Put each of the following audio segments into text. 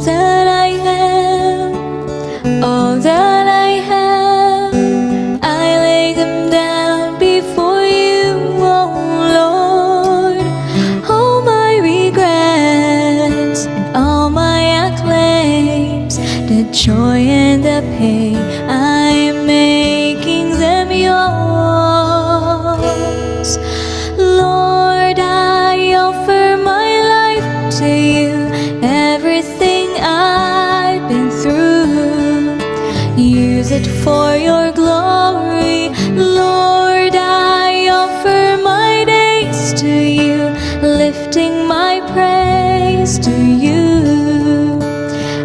that I am, all that I have, I lay them down before you, oh Lord. All my regrets and all my acclaims, the joy and the pain, I'm making them yours. Lord, I offer my life to you, everything I've been through. Use it for your glory. Lord, I offer my days to you, lifting my praise to you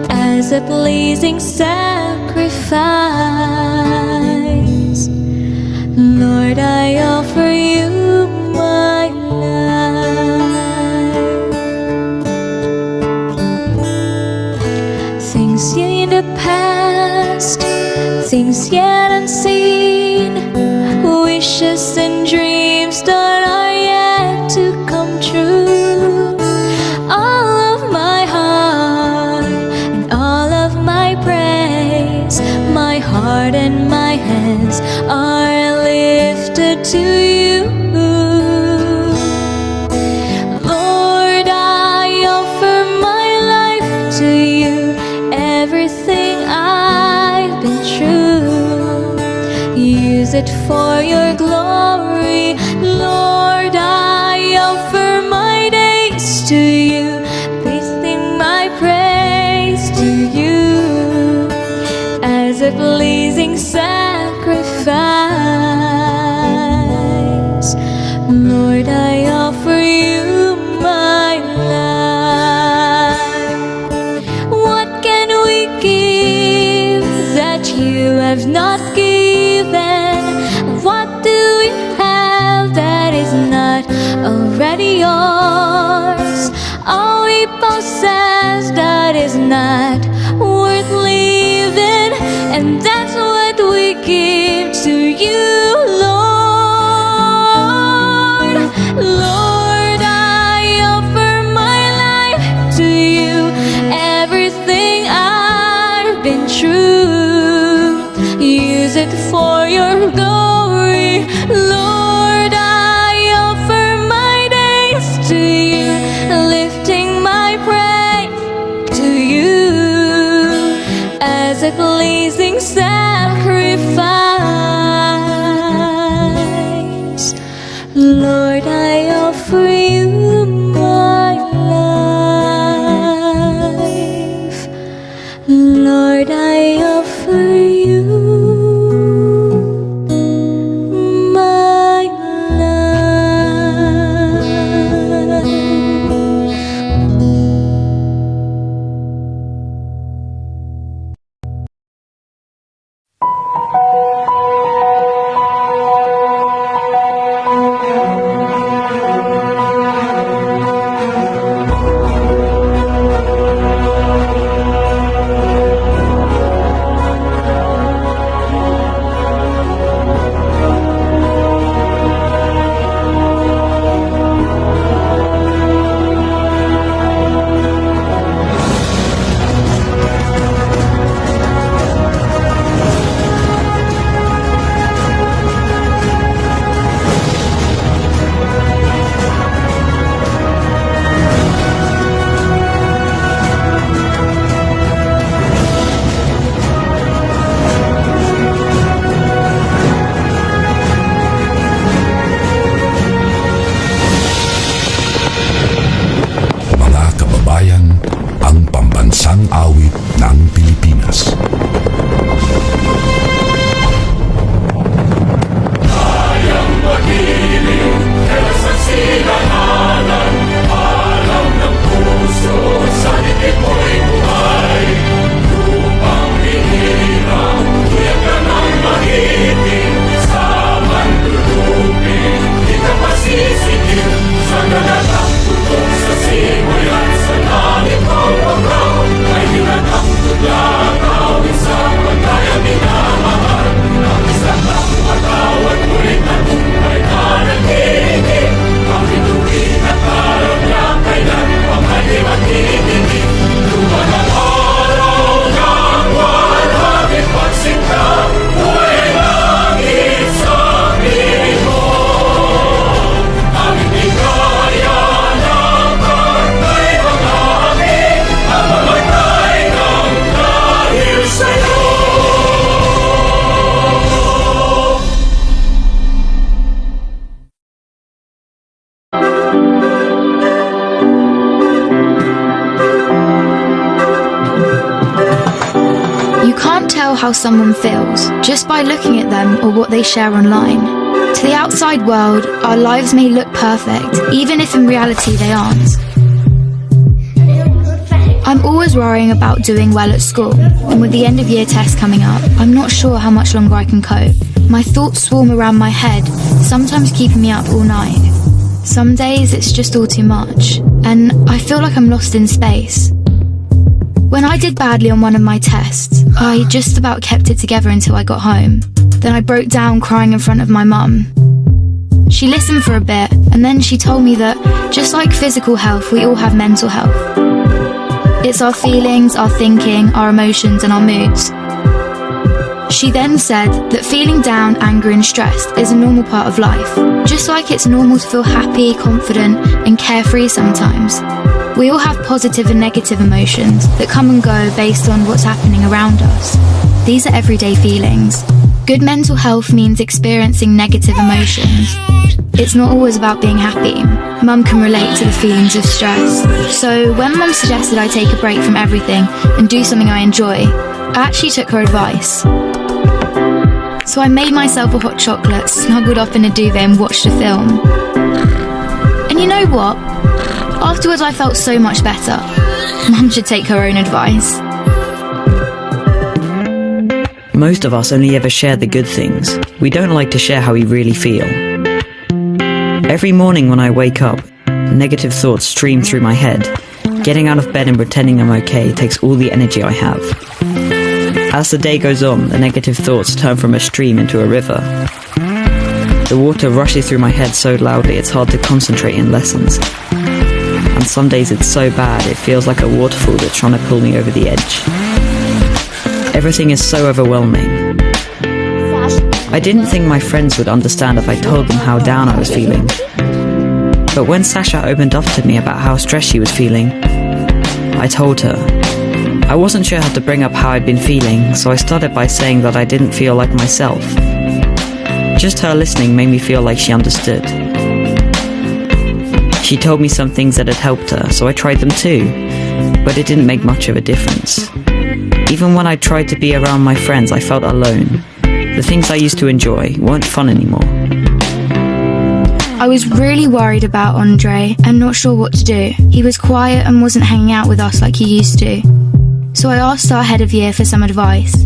as a pleasing sacrifice. Lord, I offer you my life. Things in the past, things yet unseen, wishes and dreams that are yet to come true. All of my heart and all of my praise, my heart and my hands are lifted to you. Lord, I offer my life to you, everything I've been through. Use it for your glory. Lord, I offer my days to you, placing my praise to you as a pleasing sacrifice. Lord, I offer you my life. What can we give that you have not given? What do we have that is not already yours? All we possess that is not worth living, and that's what we give to you, Lord. Lord, I offer my life to you, everything I've been through. Use it for your glory. Lord, I offer my days to you, lifting my praise to you as a pleasing sacrifice. Lord, I offer you my life. Lord, I offer you my life. Pambansang awit ng Pilipinas. Kayang magiliw, kaya sa silanganan, alam ng puso, sa dibdib mo'y buhay. Lupang hinirang, tuyak ka ng magiting, sa manlulupin, di ka masisikin, sa nagatang tutok sa simoy at sa langit ng pagkaw, ay hinatang tudlakaw, tell how someone feels just by looking at them or what they share online. To the outside world, our lives may look perfect, even if in reality they aren't. I'm always worrying about doing well at school, and with the end of year test coming up, I'm not sure how much longer I can cope. My thoughts swarm around my head, sometimes keeping me up all night. Some days it's just all too much, and I feel like I'm lost in space. When I did badly on one of my tests, I just about kept it together until I got home. Then I broke down crying in front of my mum. She listened for a bit, and then she told me that, just like physical health, we all have mental health. It's our feelings, our thinking, our emotions, and our moods. She then said that feeling down, angry, and stressed is a normal part of life, just like it's normal to feel happy, confident, and carefree sometimes. We all have positive and negative emotions that come and go based on what's happening around us. These are everyday feelings. Good mental health means experiencing negative emotions. It's not always about being happy. Mum can relate to the feelings of stress. So when Mum suggested I take a break from everything and do something I enjoy, I actually took her advice. So I made myself a hot chocolate, snuggled up in a duvet and watched a film. And you know what? Afterwards I felt so much better. Mum should take her own advice. Most of us only ever share the good things. We don't like to share how we really feel. Every morning when I wake up, negative thoughts stream through my head. Getting out of bed and pretending I'm okay takes all the energy I have. As the day goes on, the negative thoughts turn from a stream into a river. The water rushes through my head so loudly it's hard to concentrate in lessons. And some days it's so bad it feels like a waterfall that's trying to pull me over the edge. Everything is so overwhelming. I didn't think my friends would understand if I told them how down I was feeling. But when Sasha opened up to me about how stressed she was feeling, I told her. I wasn't sure how to bring up how I'd been feeling, so I started by saying that I didn't feel like myself. Just her listening made me feel like she understood. She told me some things that had helped her, so I tried them too, but it didn't make much of a difference. Even when I tried to be around my friends, I felt alone. The things I used to enjoy weren't fun anymore. I was really worried about Andre and not sure what to do. He was quiet and wasn't hanging out with us like he used to. So I asked our head of year for some advice.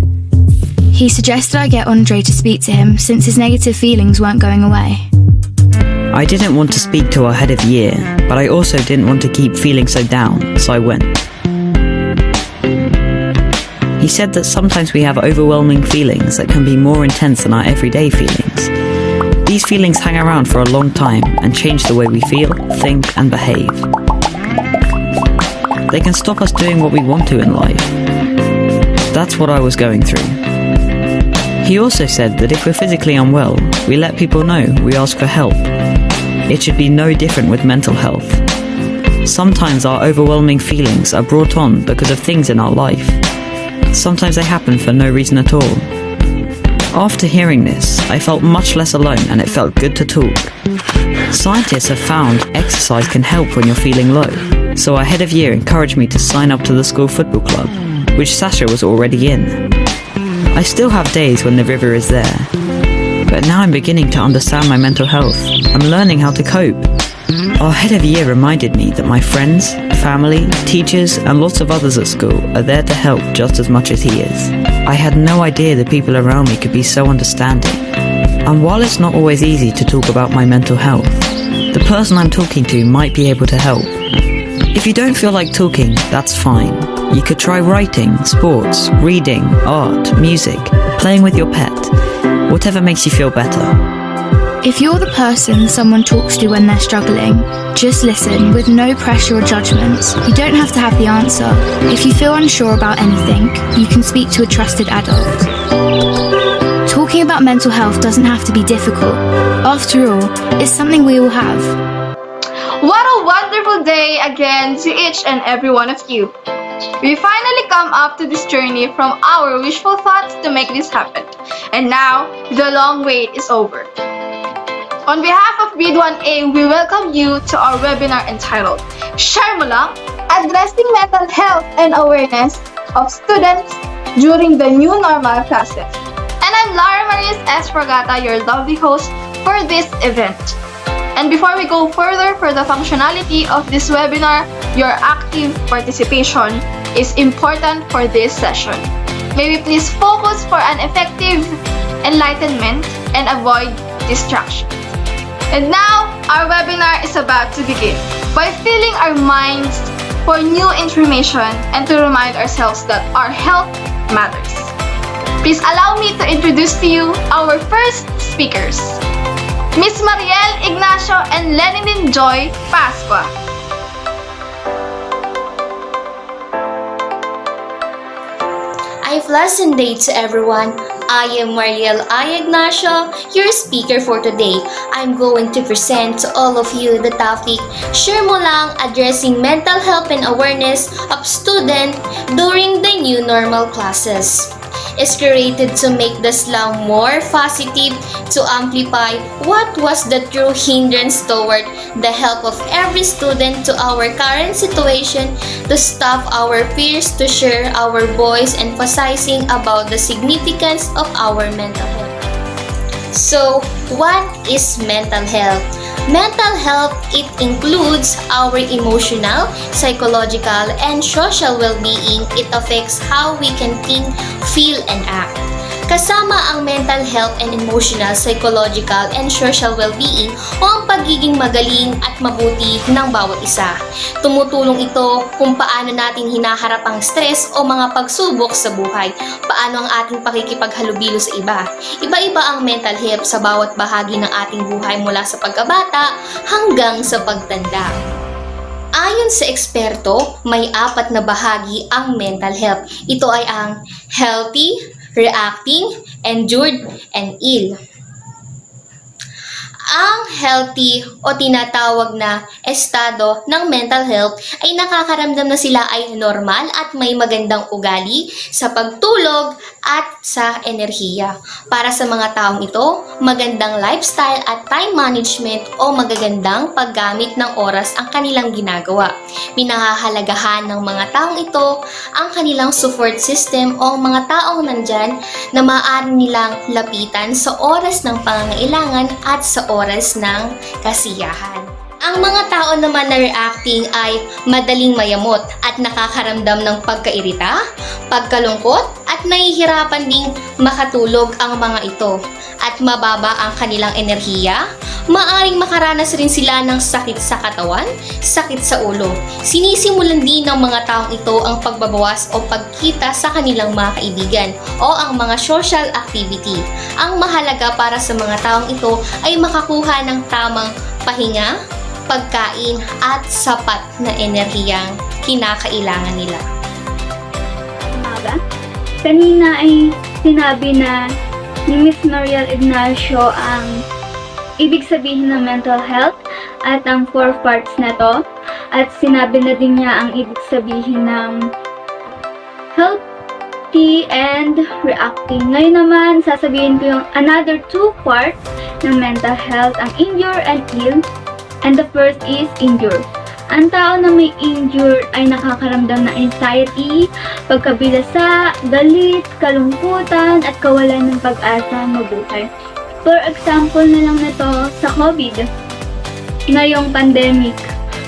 He suggested I get Andre to speak to him since his negative feelings weren't going away. I didn't want to speak to our head of year, but I also didn't want to keep feeling so down, so I went. He said that sometimes we have overwhelming feelings that can be more intense than our everyday feelings. These feelings hang around for a long time and change the way we feel, think, and behave. They can stop us doing what we want to in life. That's what I was going through. He also said that if we're physically unwell, we let people know, we ask for help. It should be no different with mental health. Sometimes our overwhelming feelings are brought on because of things in our life. Sometimes they happen for no reason at all. After hearing this, I felt much less alone and it felt good to talk. Scientists have found exercise can help when you're feeling low, so our head of year encouraged me to sign up to the school football club, which Sasha was already in. I still have days when the river is there, but now I'm beginning to understand my mental health. I'm learning how to cope. Our head of year reminded me that my friends, family, teachers, and lots of others at school are there to help just as much as he is. I had no idea the people around me could be so understanding. And while it's not always easy to talk about my mental health, the person I'm talking to might be able to help. If you don't feel like talking, that's fine. You could try writing, sports, reading, art, music, playing with your pet, whatever makes you feel better. If you're the person someone talks to when they're struggling, just listen with no pressure or judgments. You don't have to have the answer. If you feel unsure about anything, you can speak to a trusted adult. Talking about mental health doesn't have to be difficult. After all, it's something we all have. What a wonderful day again to each and every one of you. We finally come up to this journey from our wishful thoughts to make this happen. And now, the long wait is over. On behalf of Grade 1A, we welcome you to our webinar entitled Share Mo Lang, Addressing Mental Health and Awareness of Students during the new normal classes. And I'm Lara Maris Esprogata, your lovely host for this event. And before we go further for the functionality of this webinar, your active participation is important for this session. May we please focus for an effective enlightenment and avoid distractions. And now, our webinar is about to begin by filling our minds for new information and to remind ourselves that our health matters. Please allow me to introduce to you our first speakers, Miss Mariel Ignacio and Leninin Joy Pascua. A pleasant day to everyone. I am Mariel I. Ignacio, your speaker for today. I'm going to present to all of you the topic, Share Mo Lang, addressing mental health and awareness of student during the new normal classes. Is created to make the slang more positive, to amplify what was the true hindrance toward the help of every student to our current situation, to stop our peers to share our voice, emphasizing about the significance of our mental health. So, what is mental health? Mental health, it includes our emotional, psychological, and social well-being. It affects how we can think, feel, and act. Kasama ang mental health and emotional, psychological, and social well-being o ang pagiging magaling at mabuti ng bawat isa. Tumutulong ito kung paano natin hinaharap ang stress o mga pagsubok sa buhay, paano ang ating pakikipaghalubilo sa iba. Iba-iba ang mental health sa bawat bahagi ng ating buhay mula sa pagkabata hanggang sa pagtanda. Ayon sa eksperto, may 4 na bahagi ang mental health. Ito ay ang healthy, reacting, endured, and ill. Ang healthy o tinatawag na estado ng mental health ay nakakaramdam na sila ay normal at may magandang ugali sa pagtulog at sa enerhiya. Para sa mga taong ito, magandang lifestyle at time management o magagandang paggamit ng oras ang kanilang ginagawa. Pinahahalagahan ng mga taong ito ang kanilang support system o mga taong nandyan na maaari nilang lapitan sa oras ng pangangailangan at sa oras ng kasiyahan. Ang mga tao naman na reacting ay madaling mayamot at nakakaramdam ng pagkairita, pagkalungkot at nahihirapan ding makatulog ang mga ito at mababa ang kanilang enerhiya. Maaring makaranas rin sila ng sakit sa katawan, sakit sa ulo. Sinisimulan din ng mga taong ito ang pagbabawas o pagkita sa kanilang mga kaibigan o ang mga social activity. Ang mahalaga para sa mga taong ito ay makakuha ng tamang pahinga, pagkain at sapat na enerhiyang kinakailangan nila. Kanina ay sinabi na ni Miss Mariel Ignacio ang ibig sabihin ng mental health at ang 4 parts na to. At sinabi na din niya ang ibig sabihin ng healthy and reacting. Ngayon naman, sasabihin ko yung another 2 parts ng mental health, ang injure and ill. And the first is injure. Ang tao na may injure ay nakakaramdam ng anxiety, pagkabilasa, galit, kalungkutan, at kawalan ng pag-asa mabuhay. For example na lang nito sa COVID, ngayong pandemic,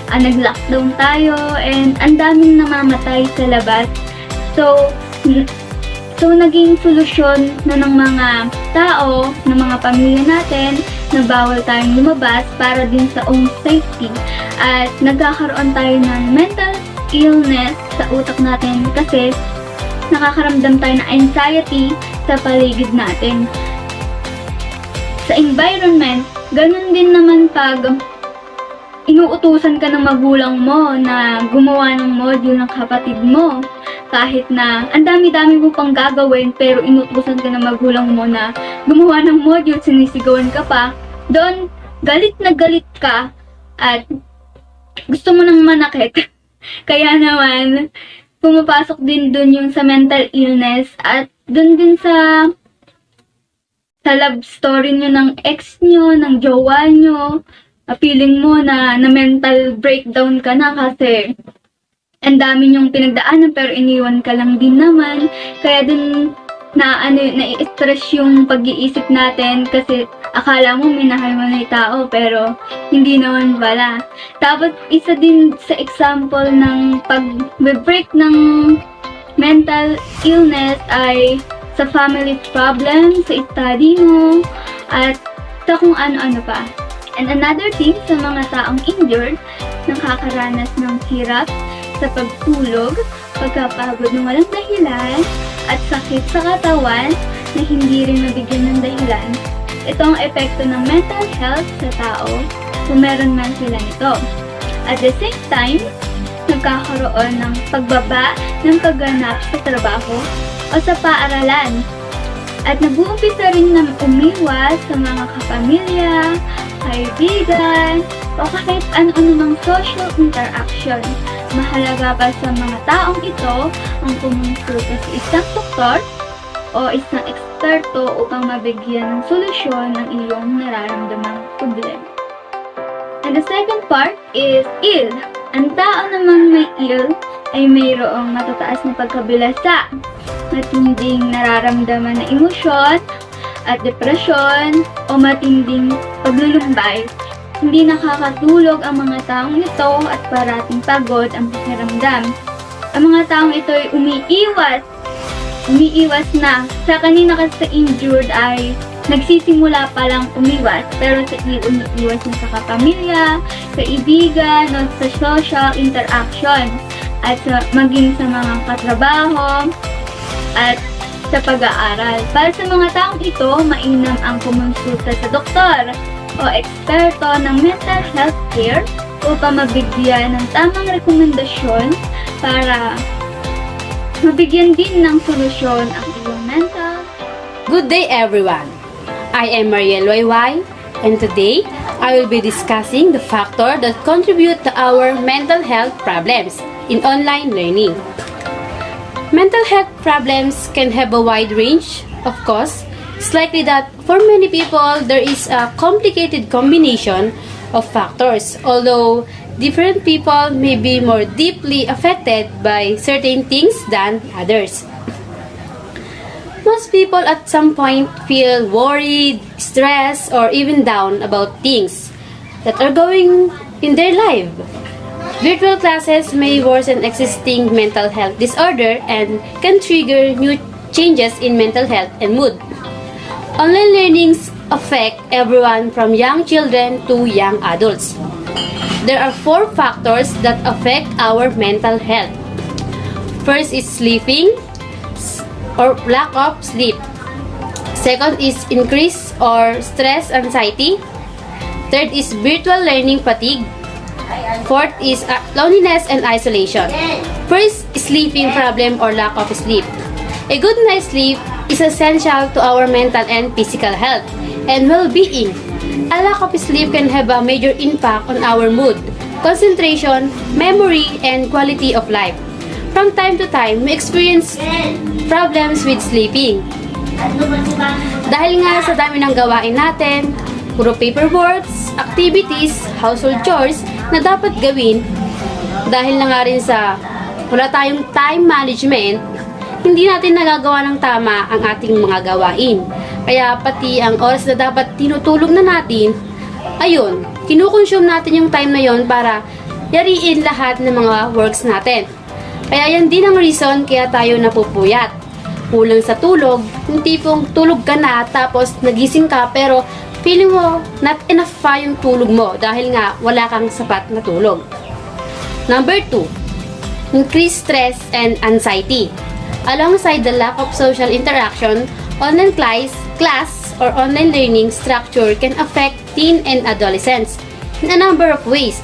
nag-lockdown tayo and ang daming namamatay sa labas. So naging solusyon na ng mga tao, ng mga pamilya natin, na bawal tayong lumabas para din sa own safety. At nagkakaroon tayo ng mental illness sa utak natin kasi nakakaramdam tayo ng anxiety sa paligid natin. Sa environment, ganun din naman pag inuutusan ka ng magulang mo na gumawa ng module ng kapatid mo. Kahit na ang dami-dami mo pang gagawin pero inutusan ka ng magulang mo na gumawa ng module, sinisigawan ka pa, doon galit na galit ka at gusto mo nang manakit. Kaya naman, pumapasok din doon yung sa mental illness at doon din sa love story nyo ng ex nyo, ng jowa nyo, feeling mo na mental breakdown ka na kasi ang dami niyong pinagdaanan pero iniwan ka lang din naman. Kaya dun na-stress yung pag-iisip natin kasi akala mo minahal mo na yung tao pero hindi naman pala. Tapos isa din sa example ng pag-break ng mental illness ay sa family problem, sa study mo, at sa kung ano-ano pa. And another thing, sa mga taong injured, nakakaranas ng hirap sa pagtulog, pagkapagod ng walang dahilan, at sakit sa katawan na hindi rin mabigyan ng dahilan. Ito ang epekto ng mental health sa tao kung meron man sila nito. At the same time, nagkakaroon ng pagbaba ng pagganap sa trabaho o sa paaralan. At nag-uumpisa rin na umiwas sa mga kapamilya, kaibigan, o kahit ano-anumang social interaction. Mahalaga pa sa mga taong ito ang kumonsulta sa isang doktor o isang eksperto upang mabigyan ng solusyon ng iyong nararamdamang problema. And the second part is ill. Ang tao namang may ill ay mayroong matataas na pagkabilasa, matinding nararamdaman na emosyon at depresyon o matinding paglulumbay. Hindi nakakatulog ang mga taong ito at parating pagod ang pakiramdam. Ang mga taong ito ay umiiwas na. Sa kanina kasi sa injured ay nagsisimula pa lang umiwas, pero sa umiiwas na sa kapamilya, kaibigan, o sa social interaction, at maging sa mga katrabaho, at sa pag-aaral. Para sa mga taong ito, mainam ang kumonsulta sa doktor o eksperto ng mental health care upang mabigyan ng tamang rekomendasyon para mabigyan din ng solusyon ang iyong mental. Good day everyone! I am Mariel Wayway and today I will be discussing the factor that contribute to our mental health problems in online learning. Mental health problems can have a wide range, of course. It's likely that for many people, there is a complicated combination of factors, although different people may be more deeply affected by certain things than others. Most people at some point feel worried, stressed, or even down about things that are going in their life. Virtual classes may worsen existing mental health disorder and can trigger new changes in mental health and mood. Online learnings affect everyone from young children to young adults. There are 4 factors that affect our mental health. First is sleeping or lack of sleep. Second is increase or stress anxiety. Third is virtual learning fatigue. Fourth is loneliness and isolation. First, sleeping problem or lack of sleep. A good night's sleep is essential to our mental and physical health and well-being. A lack of sleep can have a major impact on our mood, concentration, memory, and quality of life. From time to time, we experience problems with sleeping. Dahil nga sa dami ng gawain natin, puro paperworks, activities, household chores na dapat gawin, dahil na nga rin sa wala tayong time management, hindi natin nagagawa ng tama ang ating mga gawain. Kaya pati ang oras na dapat tinutulog na natin, ayun, kinukonsume natin yung time na yon para yariin lahat ng mga works natin. Kaya yan din ang reason kaya tayo napupuyat. Kulang sa tulog, yung tipong tulog ka na tapos nagising ka pero feeling mo not enough pa yung tulog mo dahil nga wala kang sapat na tulog. Number 2, increased stress and anxiety. Alongside the lack of social interaction, online class or online learning structure can affect teen and adolescents in a number of ways.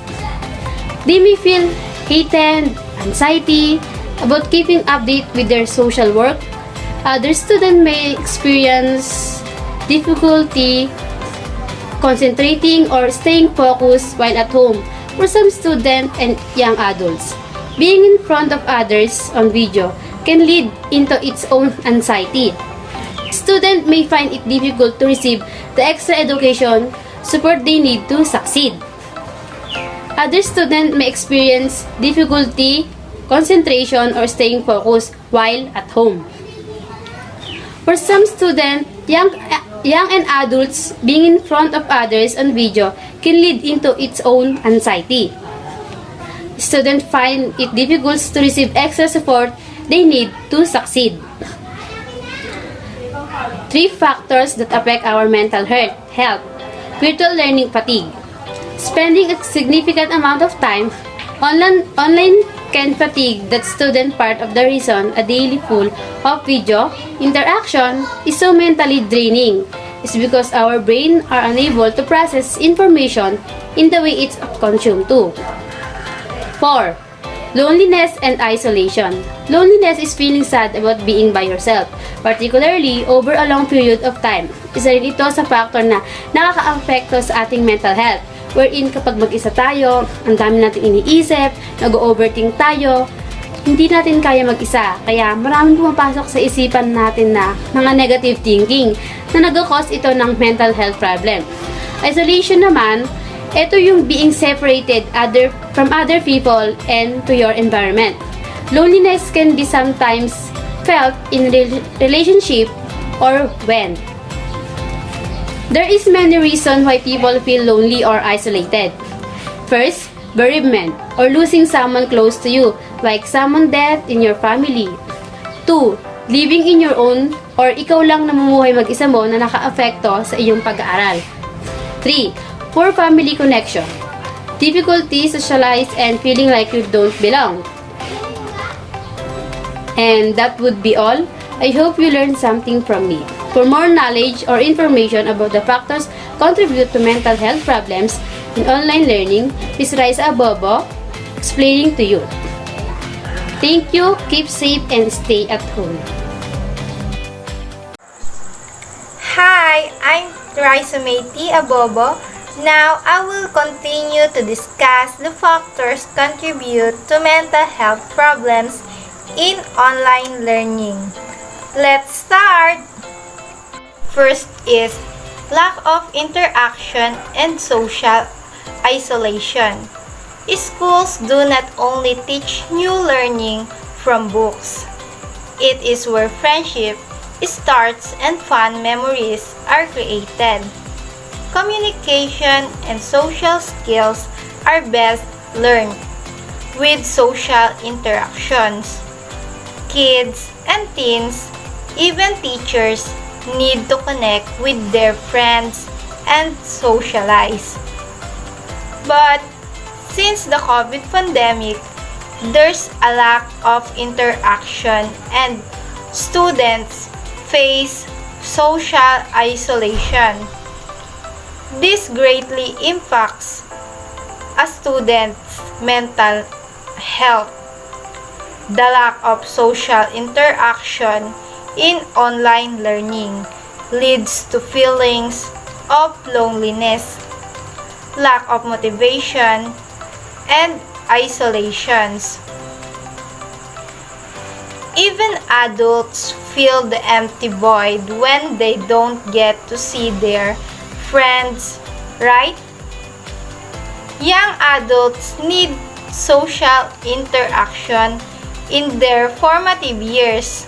They may feel heightened anxiety about keeping update with their social work. Other students may experience difficulty concentrating or staying focused while at home. For some students and young adults, being in front of others on video can lead into its own anxiety. Students may find it difficult to receive the extra education support they need to succeed. Other students may experience difficulty concentration, or staying focused while at home. For some students, young and adults, being in front of others on video can lead into its own anxiety. Students find it difficult to receive extra support they need to succeed. 3 factors that affect our mental health. Virtual learning fatigue. Spending a significant amount of time online can fatigue that student. Part of the reason a daily full of video interaction is so mentally draining is because our brain are unable to process information in the way it's consumed too. 4. Loneliness and isolation. Loneliness is feeling sad about being by yourself, particularly over a long period of time. Isa rin ito sa factor na nakaka-apekto sa ating mental health, wherein kapag mag-isa tayo, ang dami natin iniisip, nag-overthink tayo, hindi natin kaya mag-isa. Kaya maraming pumapasok sa isipan natin na mga negative thinking na nag-cause ito ng mental health problem. Isolation naman, ito yung being separated from other people and to your environment. Loneliness can be sometimes felt in relationship or when. There is many reasons why people feel lonely or isolated. First, bereavement or losing someone close to you, like someone dead in your family. 2. Living in your own or ikaw lang namumuhay mag-isa mo na naka-apekto sa iyong pag-aaral. 3. Poor family connection. Difficulty socialize and feeling like you don't belong. And that would be all. I hope you learned something from me. For more knowledge or information about the factors contribute to mental health problems in online learning, please Raisa Abobo explaining to you. Thank you, keep safe and stay at home. Hi, I'm Raisa Meiti Abobo. Now, I will continue to discuss the factors contribute to mental health problems in online learning. Let's start! First is lack of interaction and social isolation. Schools do not only teach new learning from books. It is where friendship starts and fun memories are created. Communication and social skills are best learned with social interactions. Kids and teens, even teachers, need to connect with their friends and socialize. But since the COVID pandemic, there's a lack of interaction and students face social isolation. This greatly impacts a student's mental health. The lack of social interaction in online learning leads to feelings of loneliness, lack of motivation, and isolations. Even adults feel the empty void when they don't get to see their friends, right? Young adults need social interaction in their formative years.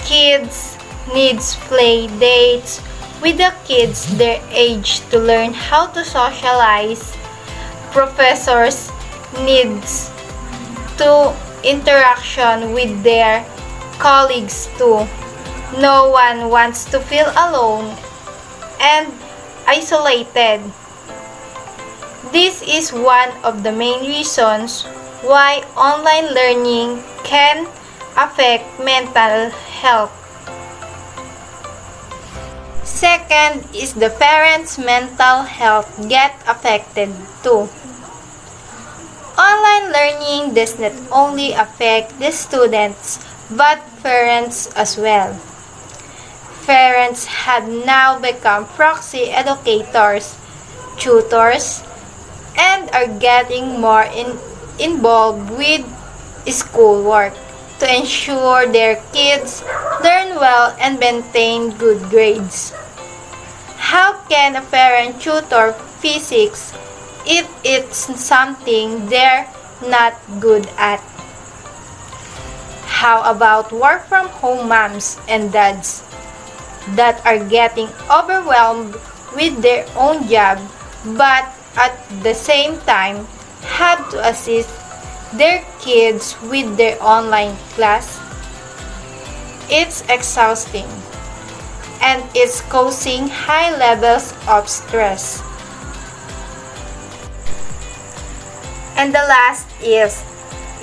Kids needs play dates with the kids their age to learn how to socialize. Professors needs to interaction with their colleagues too. No one wants to feel alone and isolated. This is one of the main reasons why online learning can affect mental health. Second is the parents' mental health get affected too. Online learning does not only affect the students but parents as well. Parents have now become proxy educators, tutors, and are getting more involved with schoolwork to ensure their kids learn well and maintain good grades. How can a parent tutor physics if it's something they're not good at. How about work from home moms and dads that are getting overwhelmed with their own job but at the same time have to assist their kids with their online class? It's exhausting and it's causing high levels of stress. And the last is,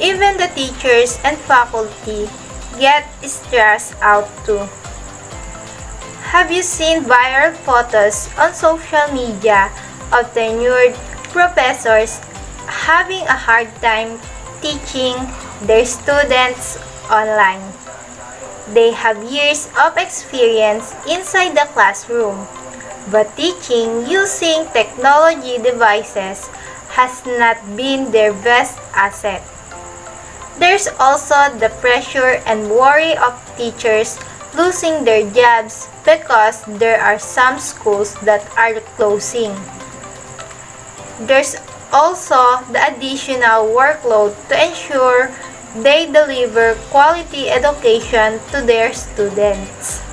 even the teachers and faculty get stressed out too. Have you seen viral photos on social media of tenured professors having a hard time teaching their students online? They have years of experience inside the classroom, but teaching using technology devices has not been their best asset. There's also the pressure and worry of teachers losing their jobs because there are some schools that are closing. There's also the additional workload to ensure they deliver quality education to their students.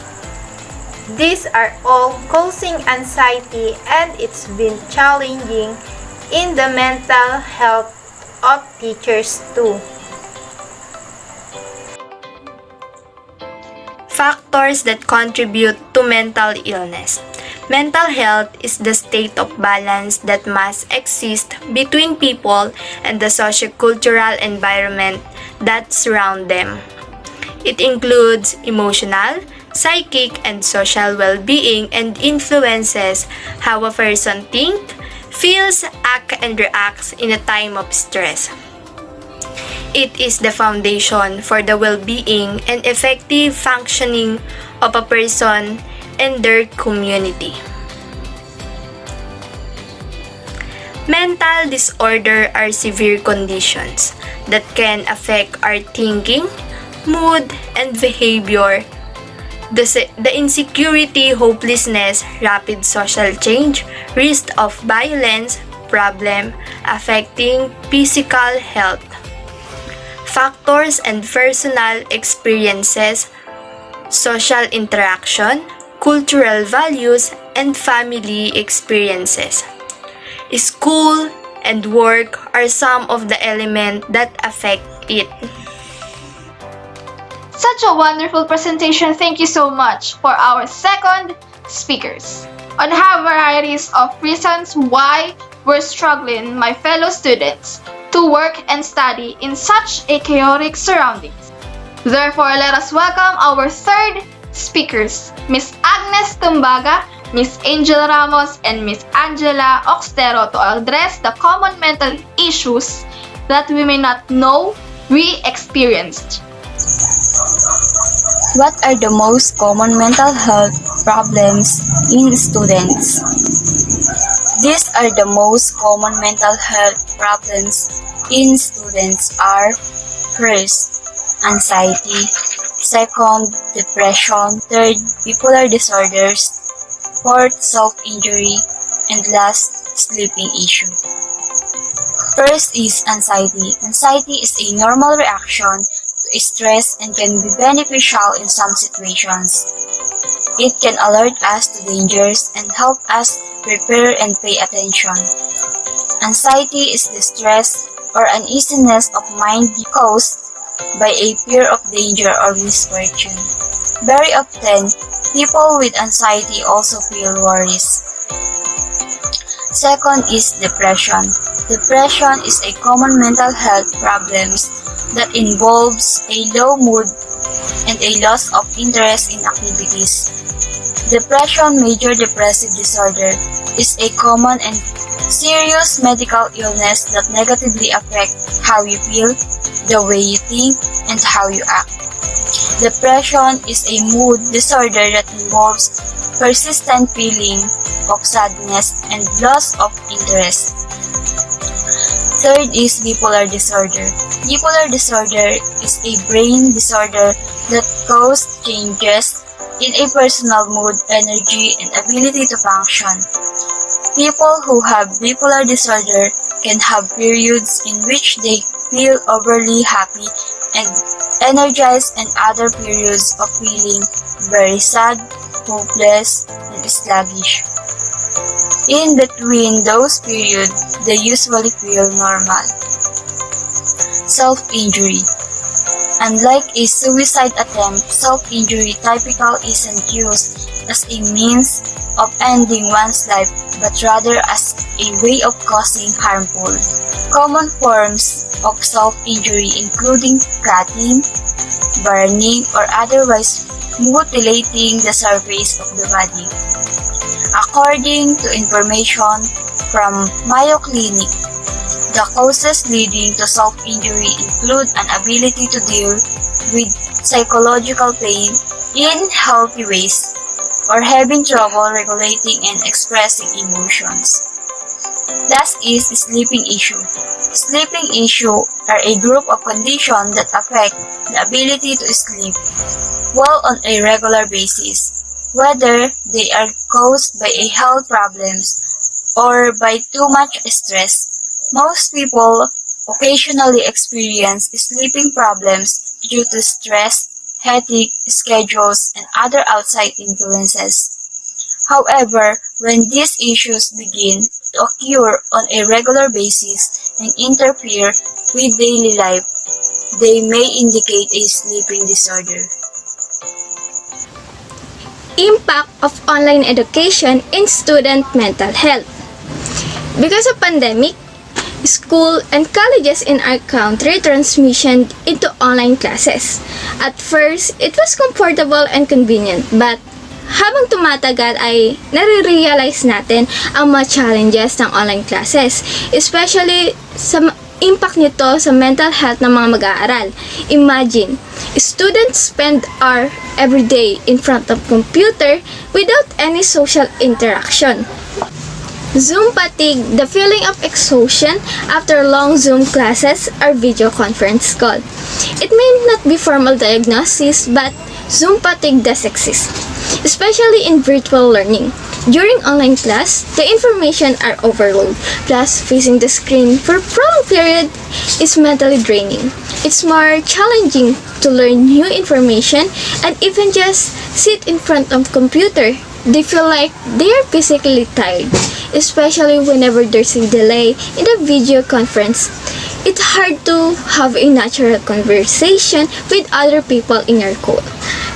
These are all causing anxiety and it's been challenging in the mental health of teachers too. Factors that contribute to mental illness. Mental health is the state of balance that must exist between people and the sociocultural environment that surround them. It includes emotional, psychic, and social well-being and influences how a person thinks, feels, acts, and reacts in a time of stress. It is the foundation for the well-being and effective functioning of a person and their community. Mental disorder are severe conditions that can affect our thinking, mood, and behavior. The insecurity, hopelessness, rapid social change, risk of violence, problem affecting physical health. Factors and personal experiences, social interaction, cultural values, and family experiences. School and work are some of the elements that affect it. Such a wonderful presentation. Thank you so much for our second speakers on how varieties of reasons why we're struggling, my fellow students, to work and study in such a chaotic surroundings. Therefore, let us welcome our third speakers, Miss Agnes Tumbaga, Miss Angel Ramos, and Miss Angela Oxtero to address the common mental issues that we may not know we experienced. What are the most common mental health problems in students? These are the most common mental health problems in students are: first, anxiety; second, depression; third, bipolar disorders; fourth, self-injury; and last, sleeping issue. First is anxiety. Anxiety is a normal reaction to stress and can be beneficial in some situations. It can alert us to dangers and help us prepare and pay attention. Anxiety is the stress or uneasiness of mind caused by a fear of danger or misfortune. Very often, people with anxiety also feel worries. Second is depression. Depression is a common mental health problem that involves a low mood and a loss of interest in activities. Depression, major depressive disorder, is a common and serious medical illness that negatively affects how you feel, the way you think, and how you act. Depression is a mood disorder that involves persistent feeling of sadness and loss of interest. Third is bipolar disorder. Bipolar disorder is a brain disorder that causes changes in a personal mood, energy, and ability to function. People who have bipolar disorder can have periods in which they feel overly happy and energized and other periods of feeling very sad, hopeless, and sluggish. In between those periods, they usually feel normal. Self-injury. Unlike a suicide attempt, self-injury typically isn't used as a means of ending one's life but rather as a way of causing harmful. Common forms of self-injury including cutting, burning, or otherwise mutilating the surface of the body. According to information from Mayo Clinic, the causes leading to self-injury include an ability to deal with psychological pain in healthy ways or having trouble regulating and expressing emotions. Last is sleeping issue. Sleeping issue are a group of conditions that affect the ability to sleep well on a regular basis, whether they are caused by a health problems or by too much stress. Most people occasionally experience sleeping problems due to stress, hectic schedules, and other outside influences. However, when these issues begin to occur on a regular basis and interfere with daily life, they may indicate a sleeping disorder. Impact of online education in student mental health. Because of pandemic, school and colleges in our country transitioned into online classes. At first, it was comfortable and convenient, but habang tumatagal ay nare-realize natin ang mga challenges ng online classes, especially sa impact nito sa mental health ng mga mag-aaral. Imagine, students spend hours every day in front of computer without any social interaction. Zoom fatigue, the feeling of exhaustion after long Zoom classes or video conference call. It may not be formal diagnosis, but Zoom fatigue does exist, especially in virtual learning. During online class, the information are overload, plus facing the screen for a prolonged period is mentally draining. It's more challenging to learn new information and even just sit in front of computer. They feel like they are physically tired, especially whenever there's a delay in the video conference. It's hard to have a natural conversation with other people in your call.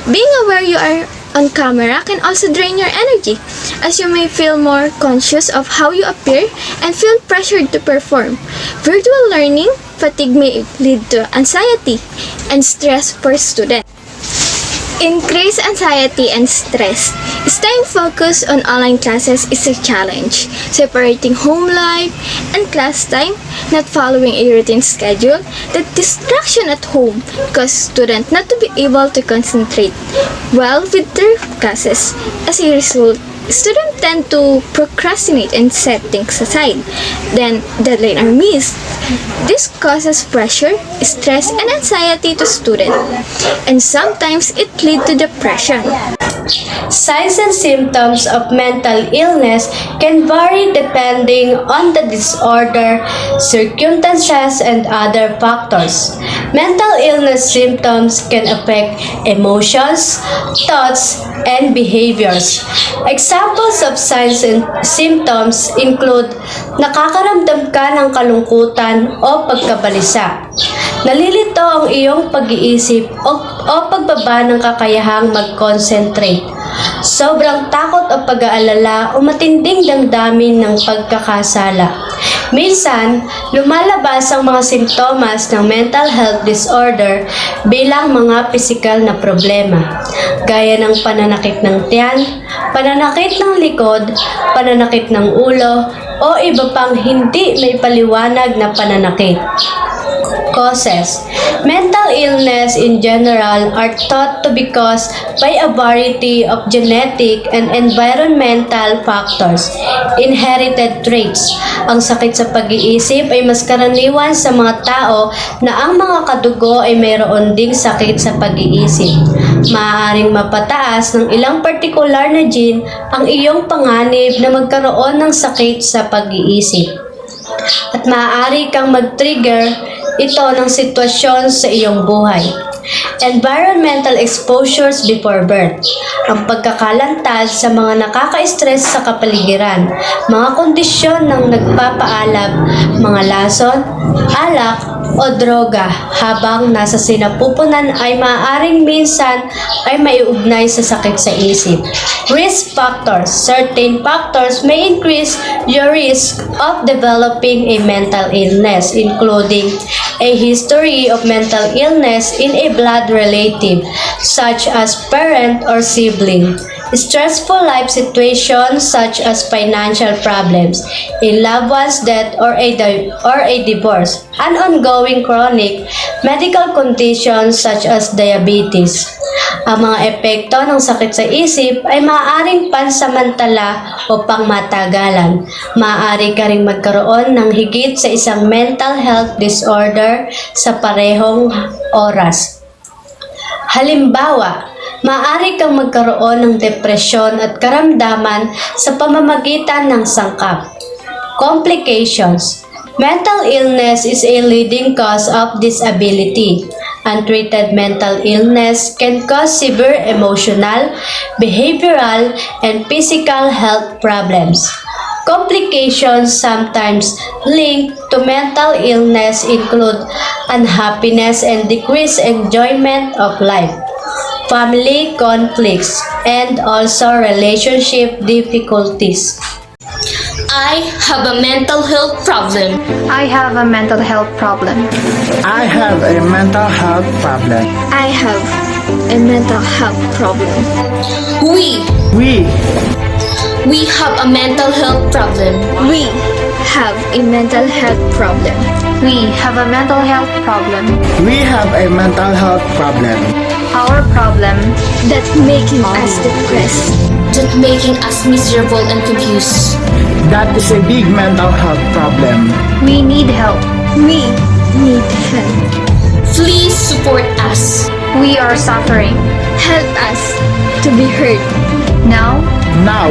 Being aware you are on camera can also drain your energy, as you may feel more conscious of how you appear and feel pressured to perform. Virtual learning fatigue may lead to anxiety and stress for students. Increased anxiety and stress. Staying focused on online classes is a challenge. Separating home life and class time, not following a routine schedule, the distraction at home cause students not to be able to concentrate well with their classes. As a result, students tend to procrastinate and set things aside. Then, deadlines are missed. This causes pressure, stress, and anxiety to students, and sometimes it leads to depression. Signs and symptoms of mental illness can vary depending on the disorder, circumstances, and other factors. Mental illness symptoms can affect emotions, thoughts, and behaviors. Examples of signs and symptoms include nakakaramdam ka ng kalungkutan o pagkabalisa. Nalilito ang iyong pag-iisip o pagbaba ng kakayahang mag-concentrate. Sobrang takot o pag-aalala o matinding damdamin ng pagkakasala. Minsan, lumalabas ang mga simptomas ng mental health disorder bilang mga pisikal na problema, gaya ng pananakit ng tiyan, pananakit ng likod, pananakit ng ulo, o iba pang hindi may paliwanag na pananakit. Causes. Mental illness in general are thought to be caused by a variety of genetic and environmental factors. Inherited traits. Ang sakit sa pag-iisip ay mas karaniwan sa mga tao na ang mga kadugo ay mayroon ding sakit sa pag-iisip. Maaaring mapataas ng ilang partikular na gene ang iyong panganib na magkaroon ng sakit sa pag-iisip. at maaari kang mag-trigger ito ng sitwasyon sa iyong buhay. Environmental exposures before birth. Ang pagkakalantad sa mga nakaka-stress sa kapaligiran, mga kondisyon ng nagpapaalab, mga lason, alak, o droga habang nasa sinapupunan ay maaaring minsan ay maiugnay sa sakit sa isip. Risk factors. Certain factors may increase your risk of developing a mental illness, including a history of mental illness in a blood relative, such as parent or sibling. Stressful life situations such as financial problems, a loved one's death or a divorce, an ongoing chronic medical conditions such as diabetes. Ang mga epekto ng sakit sa isip ay maaaring pansamantala o pangmatagalan. Maaari ka ring magkaroon ng higit sa isang mental health disorder sa parehong oras. Halimbawa, maaari kang magkaroon ng depresyon at karamdaman sa pamamagitan ng sangkap. Complications. Mental illness is a leading cause of disability. Untreated mental illness can cause severe emotional, behavioral, and physical health problems. Complications sometimes linked to mental illness include unhappiness and decreased enjoyment of life, family conflicts, and also relationship difficulties. I have a mental health problem. I have a mental health problem. I have a mental health problem. I have a mental health problem. We have a mental health problem. We have a mental health problem. We have a mental health problem. We have a mental health problem. Our problem That's making us depressed. That making us miserable and confused. That is a big mental health problem. we need help. We need help. Please support us. We are suffering. Help us to be heard. Now, Now,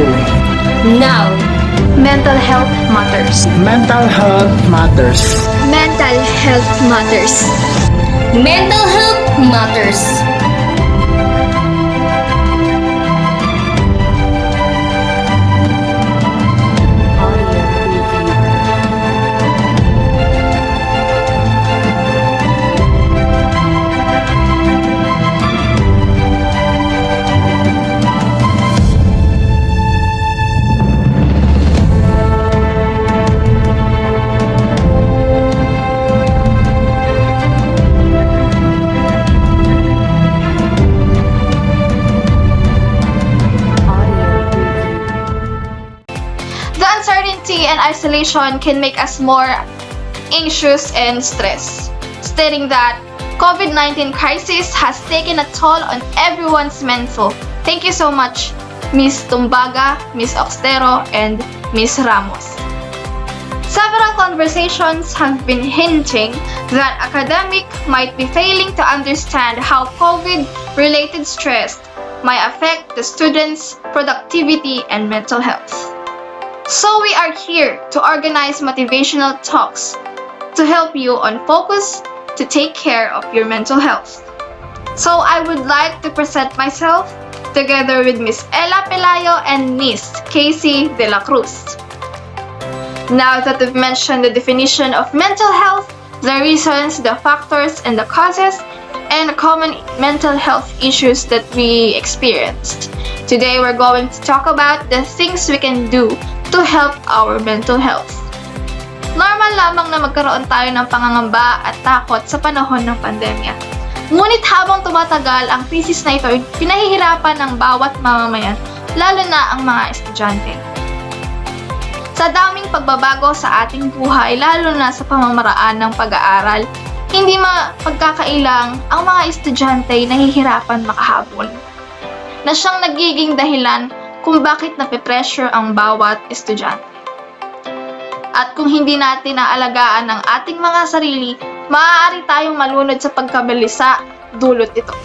Now, mental health matters. mental health matters. Mental health matters. mental health matters. The uncertainty and isolation can make us more anxious and stressed, stating that COVID-19 crisis has taken a toll on everyone's mental. Thank you so much, Miss Tumbaga, Miss Oxtero, and Miss Ramos. Several conversations have been hinting that academic might be failing to understand how COVID-related stress might affect the students' productivity and mental health. So we are here to organize motivational talks to help you on focus to take care of your mental health. So I would like to present myself together with Miss Ella Pelayo and Miss Casey De La Cruz. Now that we've mentioned the definition of mental health, the reasons, the factors, and the causes, and the common mental health issues that we experienced, today we're going to talk about the things we can do to help our mental health. Normal lamang na magkaroon tayo ng pangangamba at takot sa panahon ng pandemya. Ngunit habang tumatagal ang krisis na ito, pinahihirapan ng bawat mamamayan, lalo na ang mga estudyante. Sa daming pagbabago sa ating buhay, lalo na sa pamamaraan ng pag-aaral, hindi mapagkakailang ang mga estudyante ay nahihirapan makahabol, na siyang nagiging dahilan kung bakit nape-pressure ang bawat estudyante. At kung hindi natin naalagaan ang ating mga sarili, maaari tayong malunod sa pagkabalisa dulot ito.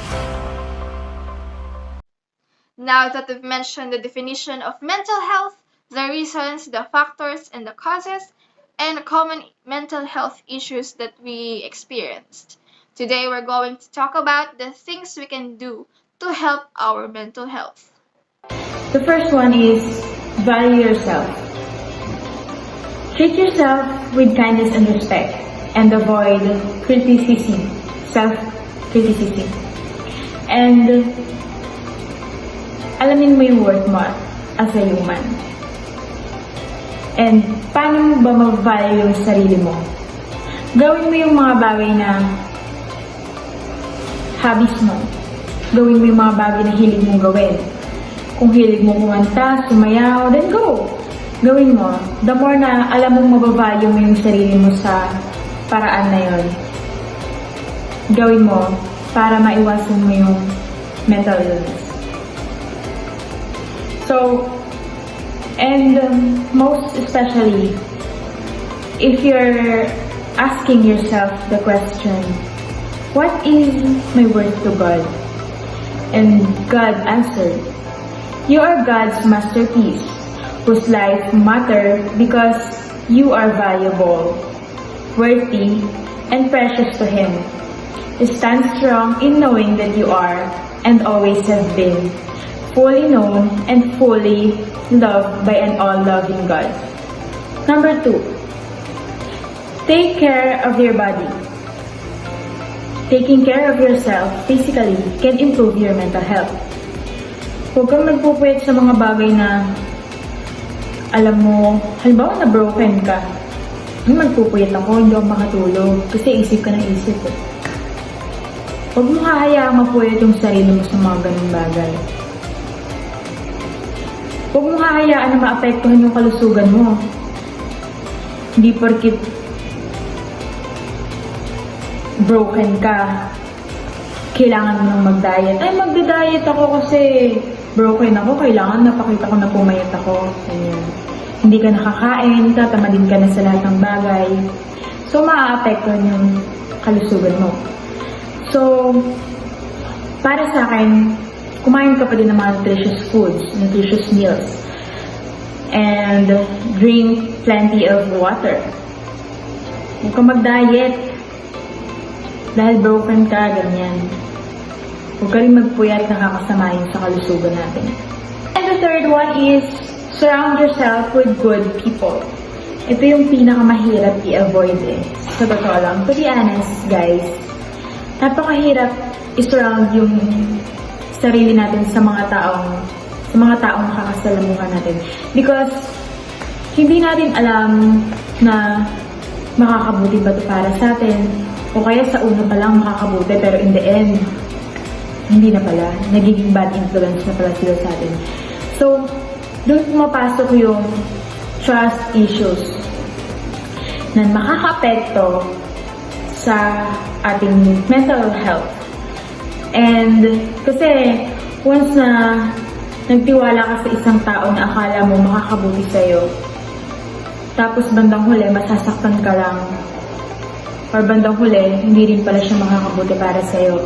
Now that we've mentioned the definition of mental health, the reasons, the factors, and the causes, and common mental health issues that we experienced. Today, we're going to talk about the things we can do to help our mental health. The first one is value yourself. Treat yourself with kindness and respect and avoid criticism, self-criticism. And alamin mo yung worth mo as a human. And paano mo ba ma-value yung sarili mo? Gawin mo yung mga bagay na hobbies mo. Gawin mo yung mga bagay na hilig mong gawin. Kung hilig mo kumanta, sumayaw, then go! Gawin mo. The more na alam mong mabavalue mo yung sarili mo sa paraan na yun, gawin mo para maiwasan mo yung mental illness. So, and most especially, if you're asking yourself the question, what is my worth to God? And God answered, you are God's masterpiece, whose life matter because you are valuable, worthy, and precious to Him. Stand strong in knowing that you are, and always have been, fully known and fully loved by an all-loving God. Number 2, take care of your body. Taking care of yourself physically can improve your mental health. Huwag kang magpupuyat sa mga bagay na alam mo, halimbawa na broken ka. Magpupuyat ako, hindi ako makatulog kasi isip ka ng isip ko. Huwag mo hahayaang mapuyat yung sarili mo sa mga ganung bagay. Huwag mo hahayaan na maapektuhan yung kalusugan mo. Hindi porkit broken ka, kailangan mo nang mag-diet. Ay, magda-diet ako kasi broken ako, kailangan napakita ko na pumayat ako. Ganyan. Hindi ka nakakain, tatamadin ka na sa lahat ng bagay. So, maaapektuhan yung kalusugan mo. So, para sa akin, kumain ka pa din ng mga nutritious foods, nutritious meals. And drink plenty of water. Huwag ka mag-diet. Dahil broken ka, ganyan. Huwag ka rin magpuyat, nakakasama yun sa kalusugan natin. And the third one is, surround yourself with good people. Ito yung pinakamahirap i-avoid eh. Sa totoo lang. To be honest, guys, napakahirap i-surround yung sarili natin sa mga taong makakasalamuhan natin. Because, hindi natin alam na makakabuti ba ito para sa atin. O kaya sa una pa lang makakabuti, pero in the end, hindi na pala. Nagiging bad influence na pala sila sa atin. So, doon pumapasok yung trust issues na makaka-apekto sa ating mental health. And kasi once na nagtiwala ka sa isang tao na akala mo makakabuti sa'yo, tapos bandang huli, masasaktan ka lang, or bandang huli, hindi rin pala siya makakabuti para sa'yo.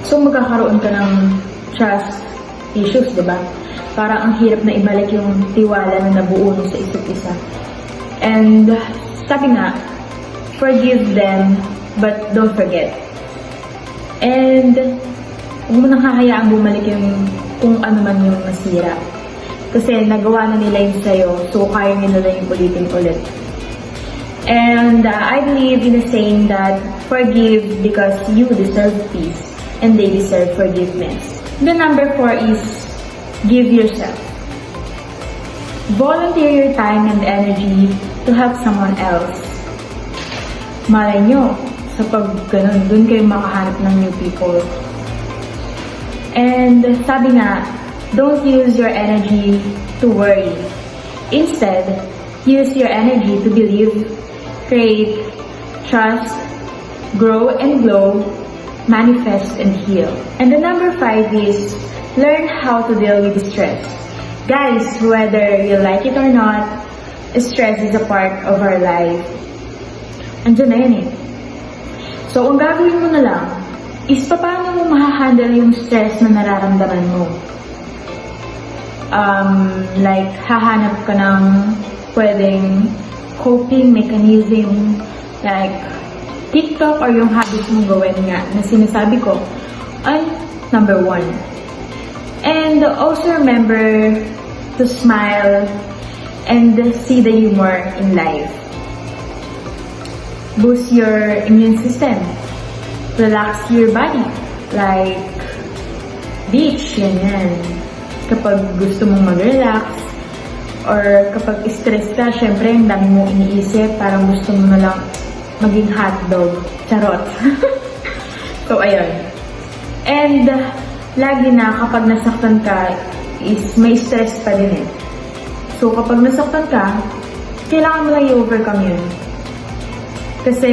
So, magkakaroon ka ng trust issues, diba? Parang ang hirap na ibalik yung tiwala na nabuo mo sa isa't isa. And, sabi nga, forgive them, but don't forget. And, huwag mo nang hahayaang bumalik yung kung ano man yung nasira. Kasi nagawa na nila yun sa'yo, so kaya nila yung ulitin ulit. And I believe in the saying that forgive because you deserve peace and they deserve forgiveness. The number 4 is give yourself. Volunteer your time and energy to help someone else. Malay nyo, sa pag ganun, dun kayo makahanap ng new people. And sabi nga, don't use your energy to worry. Instead, use your energy to believe, create, trust, grow and glow, manifest and heal. And the number 5 is learn how to deal with stress. Guys, whether you like it or not, stress is a part of our life. Andiyan na yan eh. So, ang gagawin mo na lang is paano mo mahahandle yung stress na nararamdaman mo. Like, hahanap ka ng pwedeng coping mechanism like TikTok or yung habits mong gawin nga na sinasabi ko ay number 1. And also remember to smile and see the humor in life. Boost your immune system. Relax your body. Like beach, yan. Kapag gusto mong mag-relax or kapag stress ka, syempre ang dami mong iniisip, parang gusto mo na lang maging hotdog. Charot. So, ayun. And, lagi na kapag nasaktan ka, is may stress pa din eh. So, kapag nasaktan ka, kailangan mo lang i-overcome yun. Kasi,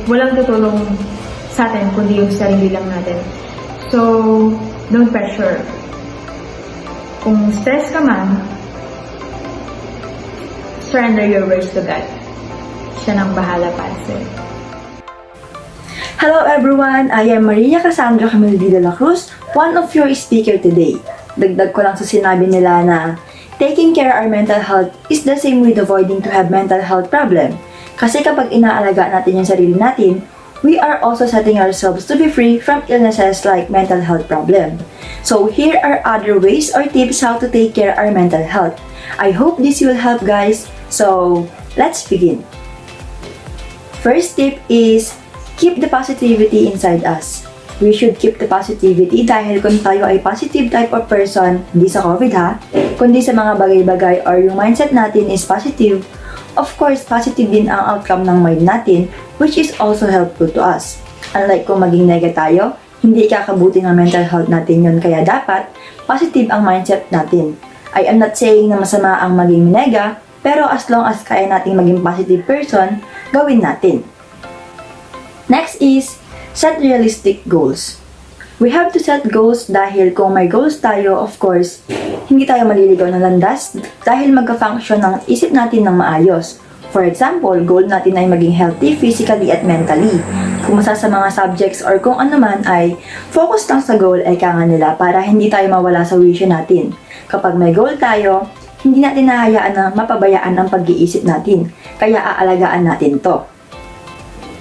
walang tutulong sa atin, kundi yung sarili lang natin. So, don't pressure. Kung stress ka man, surrender your worries to God. Siya nang bahala para sa'yo. Hello everyone! I am Maria Cassandra Camille de la Cruz, one of your speaker today. Dagdag ko lang sa sinabi nila na taking care of our mental health is the same with avoiding to have mental health problem. Kasi kapag inaalaga natin yung sarili natin, we are also setting ourselves to be free from illnesses like mental health problem. So here are other ways or tips how to take care of our mental health. I hope this will help guys. So let's begin. First tip is keep the positivity inside us. We should keep the positivity dahil kung tayo ay positive type of person, hindi sa COVID ha, kundi sa mga bagay-bagay or yung mindset natin is positive, of course, positive din ang outcome ng mind natin, which is also helpful to us. Unlike kung maging negative tayo, hindi ikakabuti ng mental health natin yun, kaya dapat positive ang mindset natin. I am not saying na masama ang maging nega, pero as long as kaya nating maging positive person, gawin natin. Next is, set realistic goals. We have to set goals dahil kung may goals tayo, of course, hindi tayo maliligaw ng landas dahil magka-function ng isip natin ng maayos. For example, goal natin ay maging healthy physically at mentally. Kung masa sa mga subjects or kung ano man ay focus lang sa goal ay kanga nila para hindi tayo mawala sa vision natin. Kapag may goal tayo, hindi natin nahayaan na mapabayaan ang pag-iisip natin, kaya aalagaan natin to.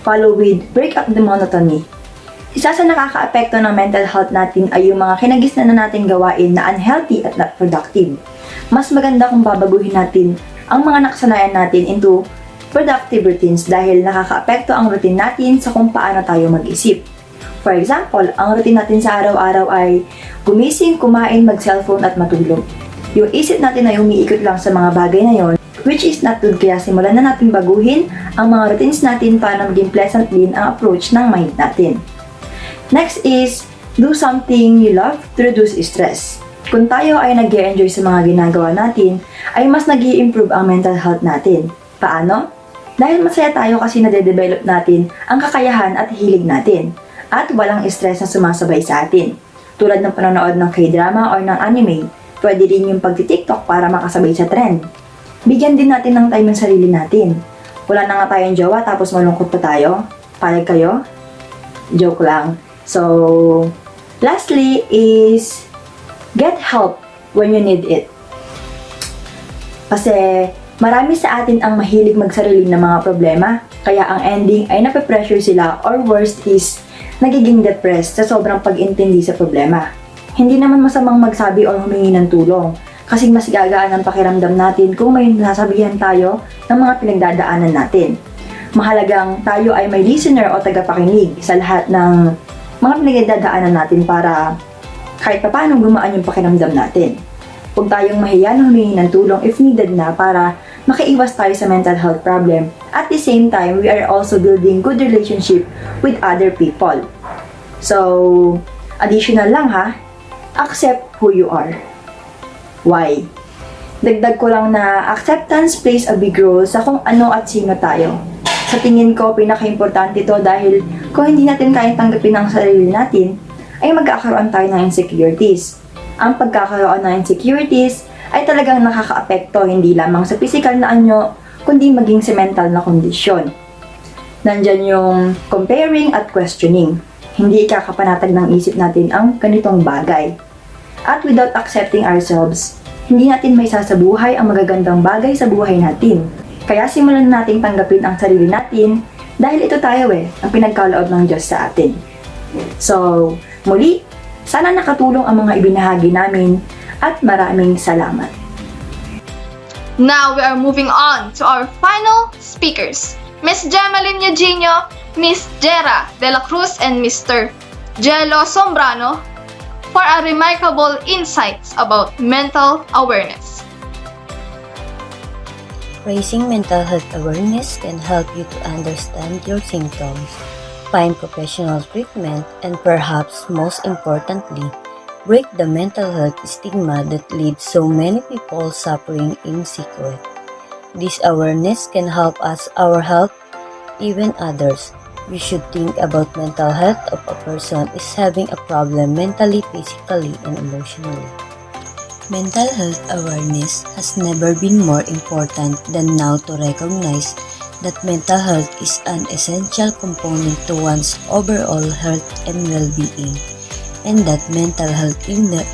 Follow with break up the monotony. Isa sa nakakaapekto ng mental health natin ay yung mga kinagisnan na natin gawain na unhealthy at not productive. Mas maganda kung babaguhin natin ang mga nakasanayan natin into productive routines dahil nakakaapekto ang routine natin sa kung paano tayo mag-isip. For example, ang routine natin sa araw-araw ay gumising, kumain, mag-cellphone at matulog. Yung isip natin ay umiikot lang sa mga bagay na yon, which is not good, kaya simulan na natin baguhin ang mga routines natin para maging pleasant din ang approach ng mind natin. Next is, do something you love to reduce stress. Kung tayo ay nag-e-enjoy sa mga ginagawa natin, ay mas nag-i-improve ang mental health natin. Paano? Dahil masaya tayo kasi nade-develop natin ang kakayahan at hilig natin. At walang stress na sumasabay sa atin. Tulad ng panonood ng K-drama or ng anime, pwede rin yung pagti-TikTok para makasabay sa trend. Bigyan din natin ng time ng sarili natin. Wala na nga tayong jowa tapos malungkot pa tayo. Payag kayo? Joke lang. So, lastly is get help when you need it. Kasi marami sa atin ang mahilig magsarili ng mga problema, kaya ang ending ay nape-pressure sila or worst is nagiging depressed sa sobrang pag-intindi sa problema. Hindi naman masamang magsabi o humingi ng tulong. Kasi mas gagaan ang pakiramdam natin kung may nasasabihan tayo ng mga pinagdadaanan natin. Mahalagang tayo ay may listener o tagapakinig sa lahat ng mga pinagdadaanan natin para kahit paano gumaan yung pakiramdam natin. Huwag tayong mahiya na humingi ng tulong if needed na para makaiwas tayo sa mental health problem. At the same time, we are also building good relationship with other people. So, additional lang ha, accept who you are. Why? Dagdag ko lang na acceptance plays a big role sa kung ano at sino tayo. Sa tingin ko, pinaka-importante ito dahil kung hindi natin kayang tanggapin ang sarili natin, ay magkakaroon tayo ng insecurities. Ang pagkakaroon ng insecurities ay talagang nakakaapekto hindi lamang sa physical na anyo, kundi maging sa mental na kondisyon. Nandyan yung comparing at questioning. Hindi ikakapanatag ng isip natin ang ganitong bagay. At without accepting ourselves, hindi natin may sasabuhay ang magagandang bagay sa buhay natin. Kaya simulan nating tanggapin ang sarili natin dahil ito tayo ang pinagkaloob ng Diyos sa atin. So, muli, sana nakatulong ang mga ibinahagi namin at maraming salamat. Now we are moving on to our final speakers, Miss Gemaline Eugenio, Miss Jera de la Cruz, and Mr. Jello Sombrano for a remarkable insights about mental awareness. Raising mental health awareness can help you to understand your symptoms, find professional treatment, and perhaps most importantly, break the mental health stigma that leaves so many people suffering in secret. This awareness can help us our help even others. We should think about mental health of a person is having a problem mentally, physically, and emotionally. Mental health awareness has never been more important than now to recognize that mental health is an essential component to one's overall health and well-being, and that mental health illness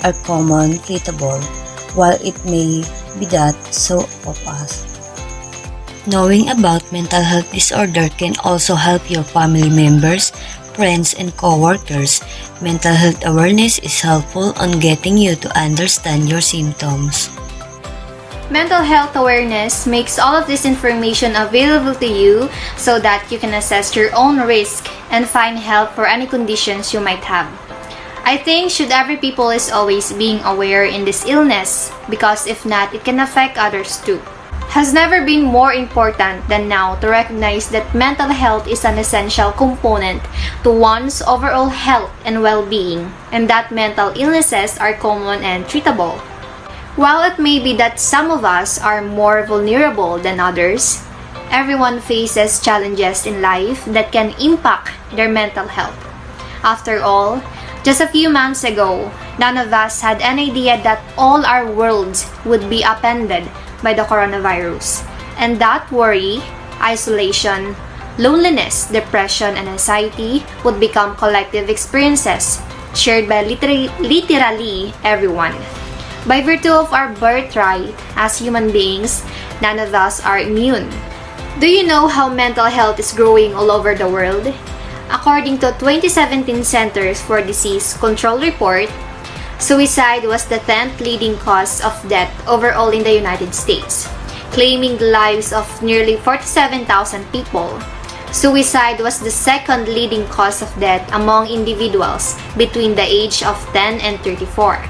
are common, treatable, while it may be that so of us. Knowing about mental health disorder can also help your family members, friends, and co-workers. Mental health awareness is helpful on getting you to understand your symptoms. Mental health awareness makes all of this information available to you so that you can assess your own risk and find help for any conditions you might have. I think should every people is always being aware in this illness, because if not, it can affect others too. Has never been more important than now to recognize that mental health is an essential component to one's overall health and well-being, and that mental illnesses are common and treatable. While it may be that some of us are more vulnerable than others, everyone faces challenges in life that can impact their mental health. After all, just a few months ago, none of us had any idea that all our worlds would be upended by the coronavirus, and that worry, isolation, loneliness, depression, and anxiety would become collective experiences shared by literally everyone. By virtue of our birthright as human beings, none of us are immune. Do you know how mental health is growing all over the world? According to 2017 Centers for Disease Control report, suicide was the 10th leading cause of death overall in the United States, claiming the lives of nearly 47,000 people. Suicide was the second leading cause of death among individuals between the age of 10 and 34,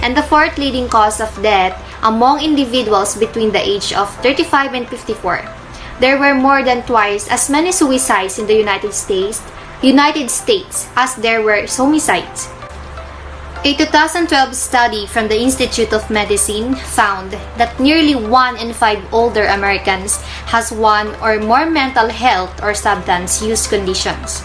and the fourth leading cause of death among individuals between the age of 35 and 54. There were more than twice as many suicides in the United States as there were homicides. A 2012 study from the Institute of Medicine found that nearly 1 in 5 older Americans has one or more mental health or substance use conditions.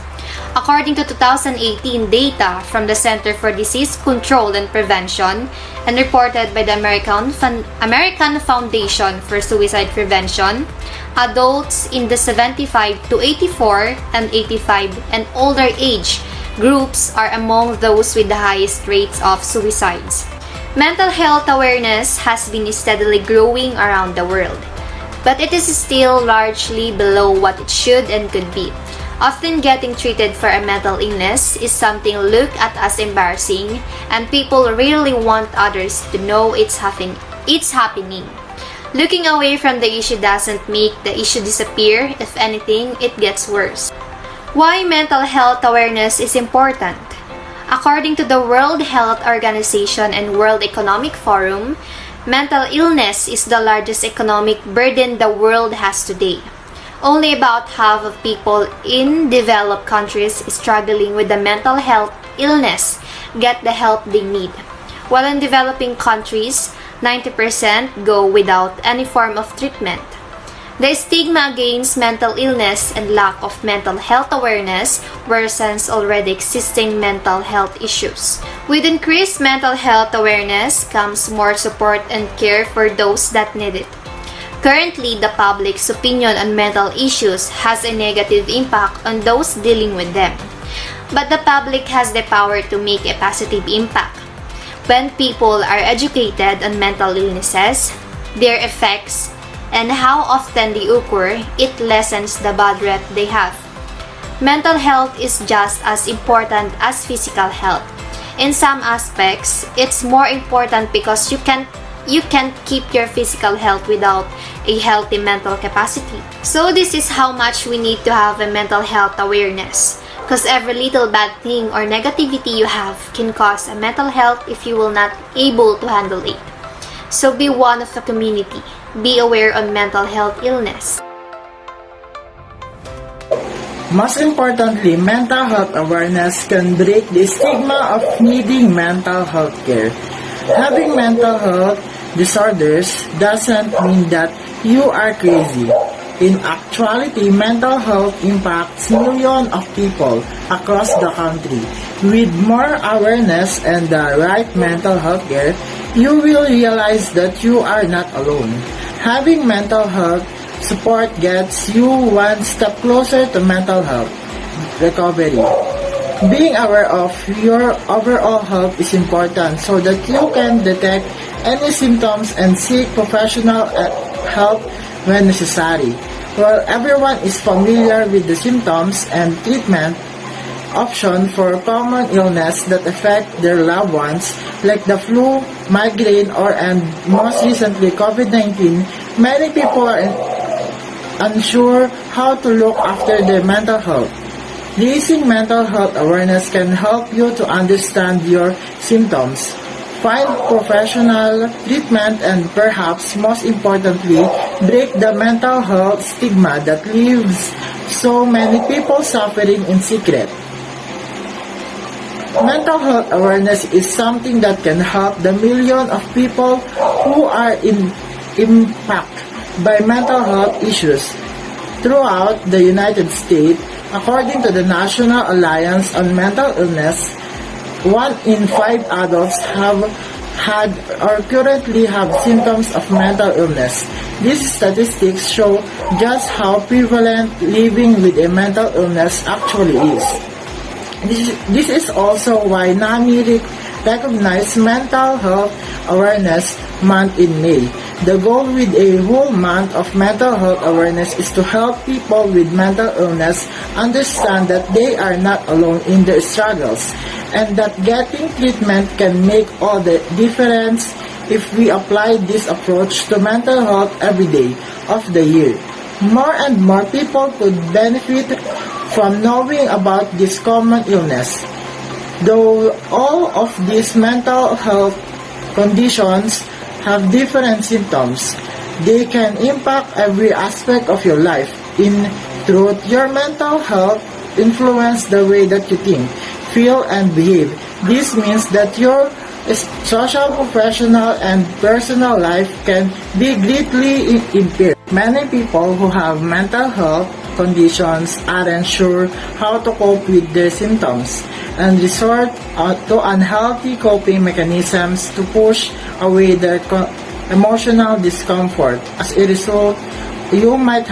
According to 2018 data from the Center for Disease Control and Prevention and reported by the American Foundation for Suicide Prevention, adults in the 75 to 84 and 85 and older age groups are among those with the highest rates of suicides. Mental health awareness has been steadily growing around the world, but it is still largely below what it should and could be. Often getting treated for a mental illness is something looked at as embarrassing, and people really want others to know it's happening. Looking away from the issue doesn't make the issue disappear. If anything, it gets worse. Why mental health awareness is important? According to the World Health Organization and World Economic Forum, mental illness is the largest economic burden the world has today. Only about half of people in developed countries struggling with the mental health illness get the help they need, while in developing countries, 90% go without any form of treatment. The stigma against mental illness and lack of mental health awareness worsens already existing mental health issues. With increased mental health awareness comes more support and care for those that need it. Currently, the public's opinion on mental issues has a negative impact on those dealing with them. But the public has the power to make a positive impact. When people are educated on mental illnesses, their effects, and how often they occur, it lessens the bad rep they have. Mental health is just as important as physical health. In some aspects, it's more important because you can't keep your physical health without a healthy mental capacity. So this is how much we need to have a mental health awareness. Because every little bad thing or negativity you have can cause a mental health if you will not able to handle it. So be one of the community. Be aware on mental health illness. Most importantly, mental health awareness can break the stigma of needing mental health care. Having mental health disorders doesn't mean that you are crazy. In actuality, mental health impacts millions of people across the country. With more awareness and the right mental health care, you will realize that you are not alone. Having mental health support gets you one step closer to mental health recovery. Being aware of your overall health is important so that you can detect any symptoms and seek professional help when necessary. While everyone is familiar with the symptoms and treatment option for common illness that affect their loved ones, like the flu, migraine, and most recently COVID-19, many people are unsure how to look after their mental health. Raising mental health awareness can help you to understand your symptoms, find professional treatment, and perhaps most importantly, break the mental health stigma that leaves so many people suffering in secret. Mental health awareness is something that can help the millions of people who are impacted by mental health issues throughout the United States. According to the National Alliance on Mental Illness, 1 in 5 adults have had or currently have symptoms of mental illness. These statistics show just how prevalent living with a mental illness actually is. This is also why NAMI recognized Mental Health Awareness Month in May. The goal with a whole month of mental health awareness is to help people with mental illness understand that they are not alone in their struggles and that getting treatment can make all the difference if we apply this approach to mental health every day of the year. More and more people could benefit from knowing about this common illness. Though all of these mental health conditions have different symptoms, they can impact every aspect of your life. In truth, your mental health influences the way that you think, feel, and behave. This means that your social, professional, and personal life can be greatly impaired. Many people who have mental health conditions aren't sure how to cope with their symptoms and resort to unhealthy coping mechanisms to push away their emotional discomfort. As a result, you might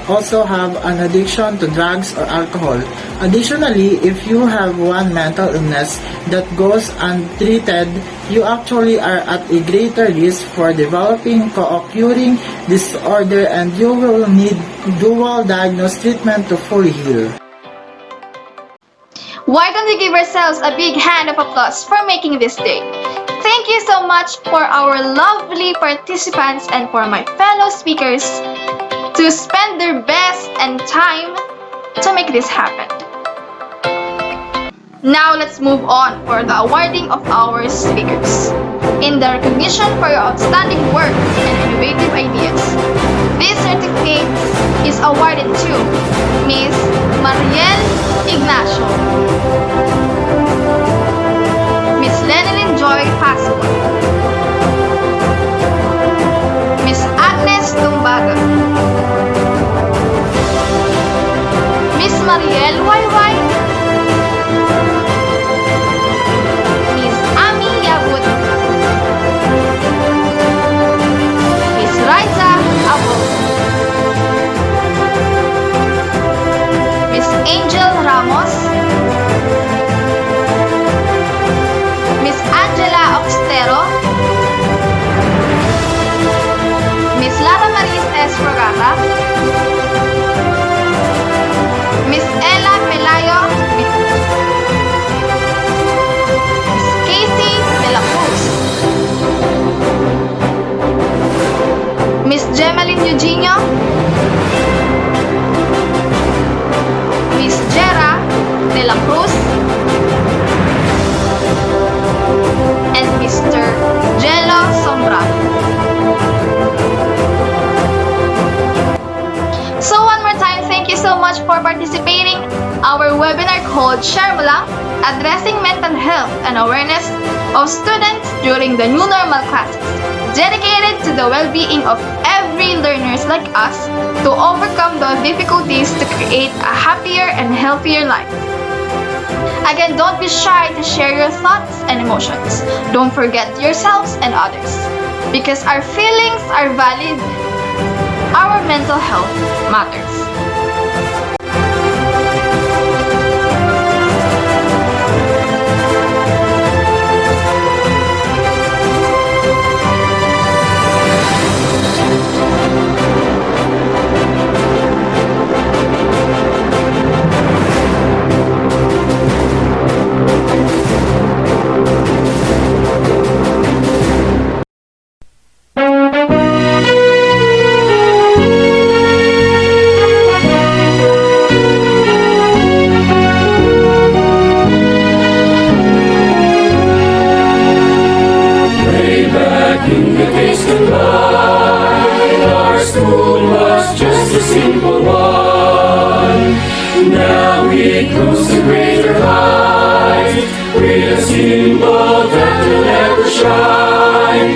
also have an addiction to drugs or alcohol. Additionally, if you have one mental illness that goes untreated, you actually are at a greater risk for developing co-occurring disorder, and you will need dual diagnosed treatment to fully heal. Why don't we give ourselves a big hand of applause for making this day? Thank you so much for our lovely participants and for my fellow speakers to spend their best and time to make this happen. Now let's move on for the awarding of our speakers. In the recognition for your outstanding work and innovative ideas, this certificate is awarded to Miss Mariel Ignacio, Miss Lenilyn Joy Pascual, Miss Agnes Tumbaga, Miss Mariel Wayway, Miss Ami Yabut, Miss Raisa Abo, Miss Angel Ramos, Miss Angela Oxtero, Miss Lara Maris and Mr. Jello Sombrano. So one more time, thank you so much for participating our webinar called Share Mo Lang, Addressing Mental Health and Awareness of Students During the New Normal Classes, dedicated to the well-being of every learners like us to overcome the difficulties to create a happier and healthier life. Again, don't be shy to share your thoughts and emotions. Don't forget yourselves and others, because our feelings are valid. Our mental health matters. Way back in the days gone by, our school was just a simple one. Now we close to greater heights, with a symbol that will never shine.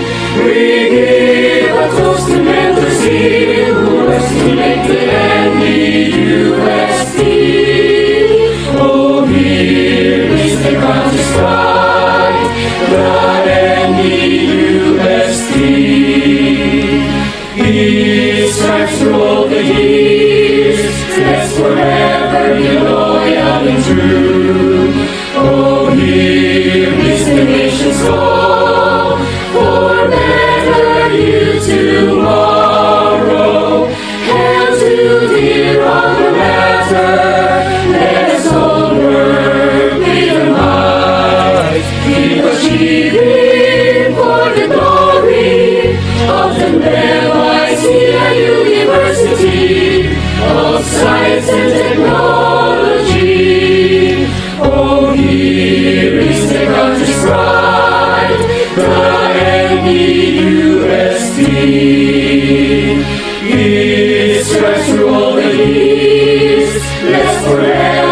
We give a toast to mentors here who are estimated and the UST. Oh, here is the conscious pride, God and the UST. He strives through all the years, let's forever be loyal and true. Oh, here is the nation's call for better you tomorrow. Hail to dear alma mater, let us all work with our might. Keep achieving for the glory of the Levicia University of Science and Technology. Oh, here is the country's pride, the NEUST. It stretched through all the years, let's forever